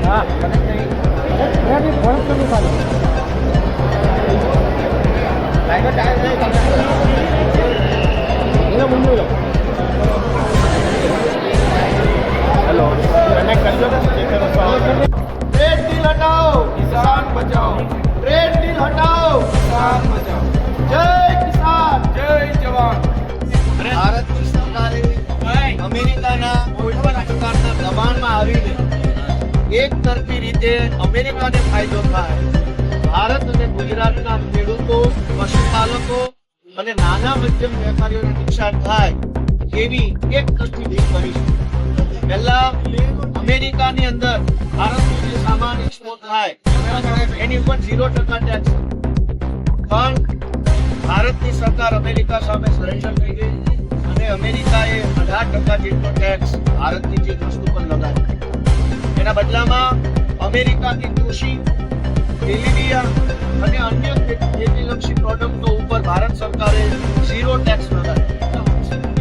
हाँ कनेक्ट नहीं मैं भी फोन तो निकालो लाइट चाहे ये मुंबई लो हेलो कनेक्ट कर लो ट्रेड डील हटाओ किसान बचाओ ट्रेड डील हटाओ किसान बचाओ जय किसान जय जवान ભારતની સરકારે અમેરિકાના કોઈ પણ પ્રકારના દબાણમાં આવીને એક તરફી રીતે અમેરિકાને ફાયદો થાય, ભારત અને ગુજરાતના ખેડૂતો, પશુપાલકો અને નાના મધ્યમ વેપારીઓને નુકસાન થાય એવી એક તરફી રીત કરી છે. પહેલા અમેરિકાની અંદર ભારતનો જે સામાન એક્સપોર્ટ થાય એની ઉપર 0% ટેક્સ, પણ ભારતની સરકાર અમેરિકા સામે સરેન્ડર થઈ ગઈ અને અમેરિકાએ 18% જેટલો ટેક્સ ભારતની ચીજ વસ્તુ પર લગાવ્યો. એના બદલામાં અમેરિકાની કૃષિ, તેલીબિયા અને અન્ય ખેતીલક્ષી પ્રોડક્ટો ઉપર ભારત સરકારે 0 ટેક્સ લગાવ્યો.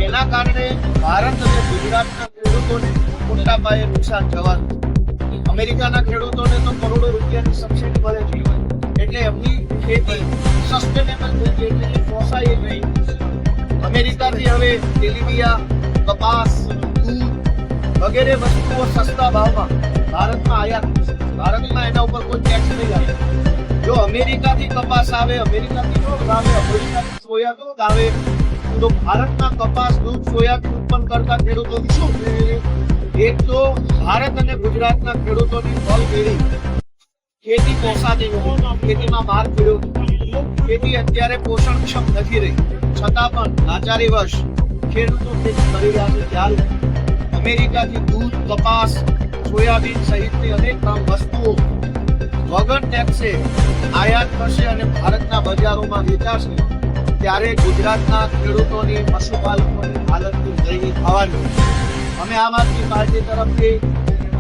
એના કારણે ભારત અને ગુજરાતના ખેડૂતોને મોટા પાયે નુકસાન થવાનું. અમેરિકાના ખેડૂતોને તો કરોડો રૂપિયાની સબસિડી મળે છે, એટલે એમની ખેતી સસ્ટેનેબલ થઈ ગઈ, એટલે એ પોસાય નહીં. અમેરિકાથી હવે તેલીબિયા, કપાસ, દૂધ વગેરે વસ્તુઓ સસ્તા ભાવમાં ભારતમાં આયાત થશે. ભારતમાં એના ઉપર કોઈ ટેક્સ નહીં લાગે. જો અમેરિકાથી કપાસ આવે, અમેરિકાથી દૂધ આવે, અમેરિકાથી સોયાબીન આવે, તો ભારતના કપાસ, દૂધ, સોયાબીન ઉત્પન્ન કરતા ખેડૂતોની શું થશે? એક તો ભારત અને ગુજરાતના ખેડૂતોની ફળવેરી ખેતી પોસાતી નથી, ખેતીમાં માર પડ્યો, ખેતી અત્યારે પોષણક્ષમ નથી રહી, છતાં પણ લાચારીવશ ખેડૂતો ખેતી કરી રહ્યા છે. ત્યારે અમેરિકાથી દૂધ, કપાસ, સોયાબીન સહિતની અનેક વસ્તુઓ વગર ટેક્સે આયાત થશે અને ભારતના બજારોમાં વેચાશે, ત્યારે ગુજરાતના ખેડૂતોની, પશુપાલકોની હાલત દયનીય થવાની. અમે આમ આદમી પાર્ટી તરફથી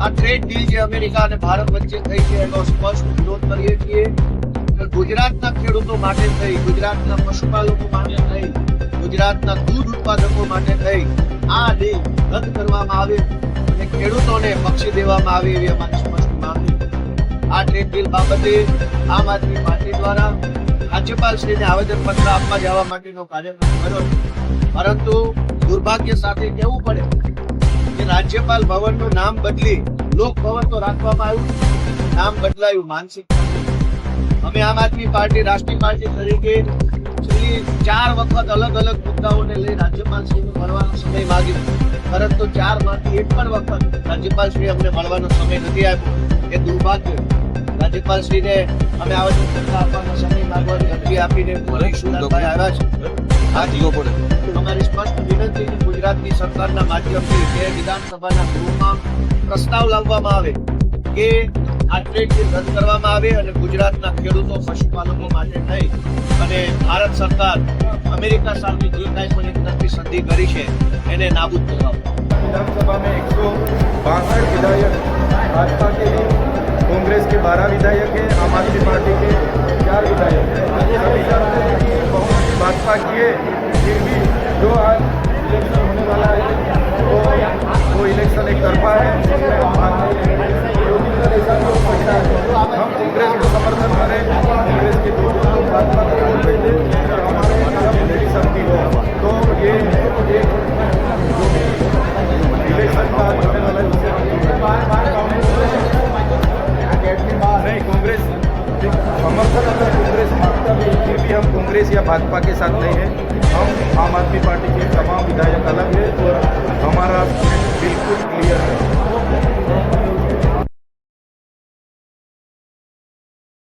આ ટ્રેડ ડીલ જે અમેરિકા અને ભારત વચ્ચે થઈ છે એનો સ્પષ્ટ વિરોધ કરીએ છીએ. ગુજરાતના ખેડૂતો માટે થઈ, ગુજરાતના પશુપાલકો માટે થઈ, ગુજરાતના દૂધ ઉત્પાદકો માટે થઈ આ ડીલ રદ કરવામાં આવે અને ખેડૂતોને બક્ષી દેવામાં આવે એવી અમારી સ્પષ્ટ માંગણી. આ ટ્રેડ ડીલ બાબતે આમ આદમી પાર્ટી દ્વારા રાજ્યપાલશ્રીને આવેદનપત્ર આપવા જવા માટેનો કાર્યક્રમ કર્યો છે, પરંતુ દુર્ભાગ્ય સાથે કહેવું પડે કે રાજ્યપાલ ભવનનું નામ બદલી લોક ભવન તો રાખવામાં આવ્યું, નામ બદલાયું માનસિક. અમે આમ આદમી પાર્ટી રાષ્ટ્રીય પાર્ટી તરીકે 4 વખત અલગ અલગ મુદ્દાઓને લઈ રાજ્યપાલશ્રીને મળવાનો સમય માંગ્યો, પરંતુ 4 માંથી એક પણ વખત રાજ્યપાલશ્રી અમને મળવાનો સમય નથી આપ્યો. એ દુર્ભાગ્ય. રાજ્યપાલશ્રીને અમે આવેદનપત્ર આપવાનો સમય માંગવાની અરજી આપીને આવ્યા છે. અમારી સ્પષ્ટ વિનંતી છે ગુજરાતની સરકારના માધ્યમથી કે વિધાનસભાના ગૃહમાં પ્રસ્તાવ લાવવામાં આવે કે આ ટ્રેડ ડીલ રદ કરવામાં આવે અને ગુજરાતના ખેડૂતો, પશુપાલકો માટે થઈ અને ભારત સરકાર અમેરિકા સાથે જે કાંઈ પણ એક તરફી સંધિ કરી છે એને નાબૂદ કરવા. विधानसभा में 162 विधायक भाजपा के हैं, कांग्रेस के 12 विधायक हैं, आम आदमी पार्टी के 4 विधायक हैं. सभी जानते हैं कि बहुत भाजपा की है, फिर भी जो आज इलेक्शन होने वाला है वो इलेक्शन एक तरफा है. हम कांग्रेस को समर्थन करें, कांग्रेस के दो भाजपा का वोट देते और हमारे जब मेरी शक्ति हो तो ये इलेक्शन का होने वाला नहीं, कांग्रेस समर्थन अगर कांग्रेस मांगता भी फिर भी हम कांग्रेस या भाजपा के साथ नहीं है. हम आम आदमी पार्टी के तमाम विधायक अलग है और हमारा बिल्कुल क्लियर